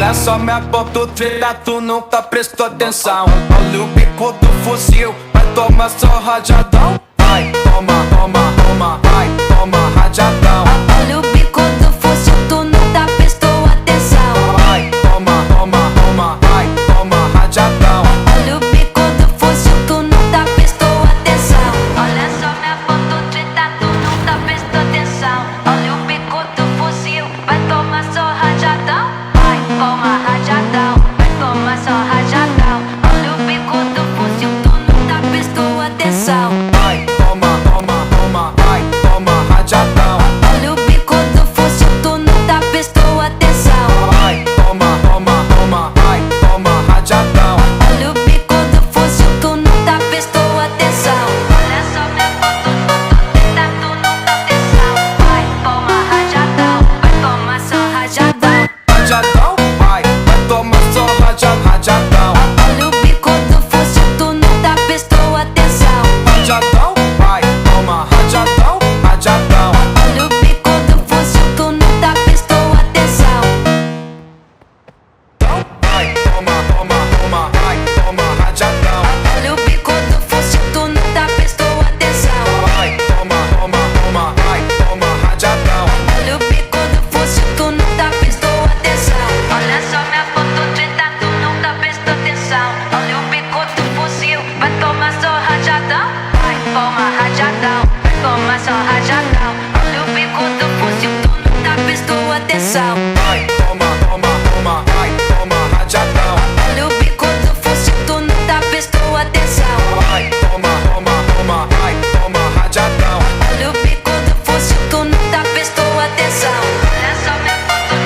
Olha só, me aponta o treta, tu nunca prestou atenção. Olha o bico do fuzil, vai tomar só rajadão. Vai, toma, toma, toma, vai, toma rajadão. Olha o bico do fuzil, tu nunca prestou atenção. Vai, toma, toma, toma, vai, toma rajadão. Olha o bico do fuzil, tu nunca prestou atenção. Olha só, me aponta o treta, tu nunca prestou atenção. Olha o bico do fuzil, vai tomar só rajadão. Vai, toma rajadão, vai tomar só rajadão. Olha o bico do fuzil, tu nunca prestou atenção. Vai, toma, toma, toma, vai, toma rajadão. Olha o bico do fuzil, tu nunca prestou atenção. Vai, toma, toma, toma, vai, toma rajadão. Olha o bico do fuzil, tu nunca prestou atenção. Olha só, me aponta o treta, tu nunca atenção. Vai, toma rajadão, vai tomar só rajadão. Rajadão, vai tomar só rajadão. Olha o bico do fuzil, tu nunca prestou atenção. Rajadão, vai toma rajadão, rajadão. Olha o bico do fuzil, tu nunca prestou atenção. Vai, toma, toma, toma, vai, toma rajadão. Olha o bico do fuzil, tu nunca prestou atenção. Vai, toma, toma, toma, vai, toma rajadão. Olha o bico do fuzil, tu nunca prestou atenção. Olha só, me aponta o treta, tu nunca prestou atenção. Olha o bico do fuzil, vai tomar só rajadão. Vai, toma rajadão, vai tomar só rajadão. Olha o bico do fuzil, tu nunca prestou atenção. Vai, toma, toma, toma, vai, toma rajadão. Olha o bico do fuzil, tu nunca prestou atenção. Vai, toma, toma, toma, vai, toma rajadão. Olha o bico do fuzil, tu nunca prestou atenção. Olha só, me aponta o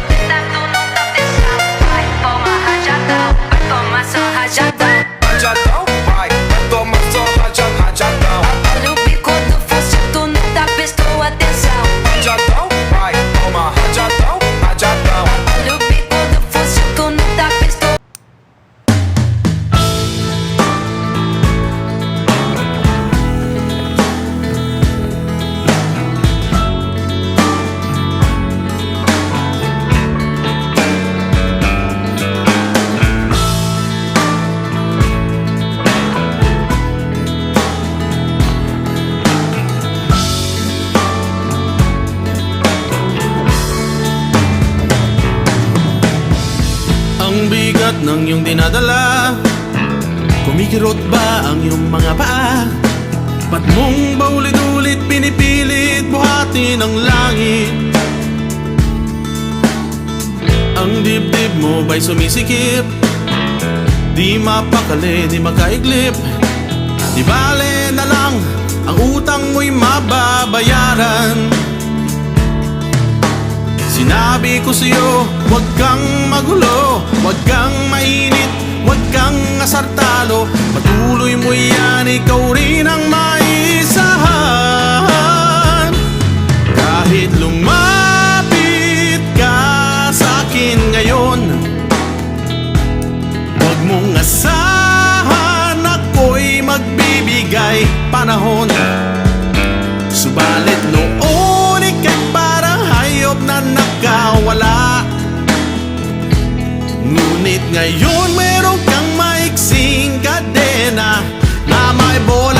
treta, tu nunca atenção. Vai, toma rajadão, vai tomar só rajadão. Rajadão, vai tomar só rajadão. Olha o bico do fuzil, tu nunca prestou atenção. Rajadão, vai toma rajadão, rajadão. Olha o bico do fuzil, tu nunca prestou. Ang bigat ng iyong dinadala, kumikirot ba ang iyong mga paa? Ba't mong paulit-ulit pinipilit buhatin ang langit? Ang dibdib mo ba'y sumisikip? Di mapakali, di makaiglip. Di bale na lang, ang utang mo'y mababayaran. Sinabi ko sa'yo, huwag kang magulo, huwag kang mainit, huwag kang asartalo. Patuloy mo yan, ikaw rin ang maisahan. Kahit lumapit ka sa'kin ngayon, huwag mong asahan ako'y magbibigay panahon. Subalit noon ika'y parang hayop na nakawala. Ngunit ngayon meron kang maiksing kadena na may bola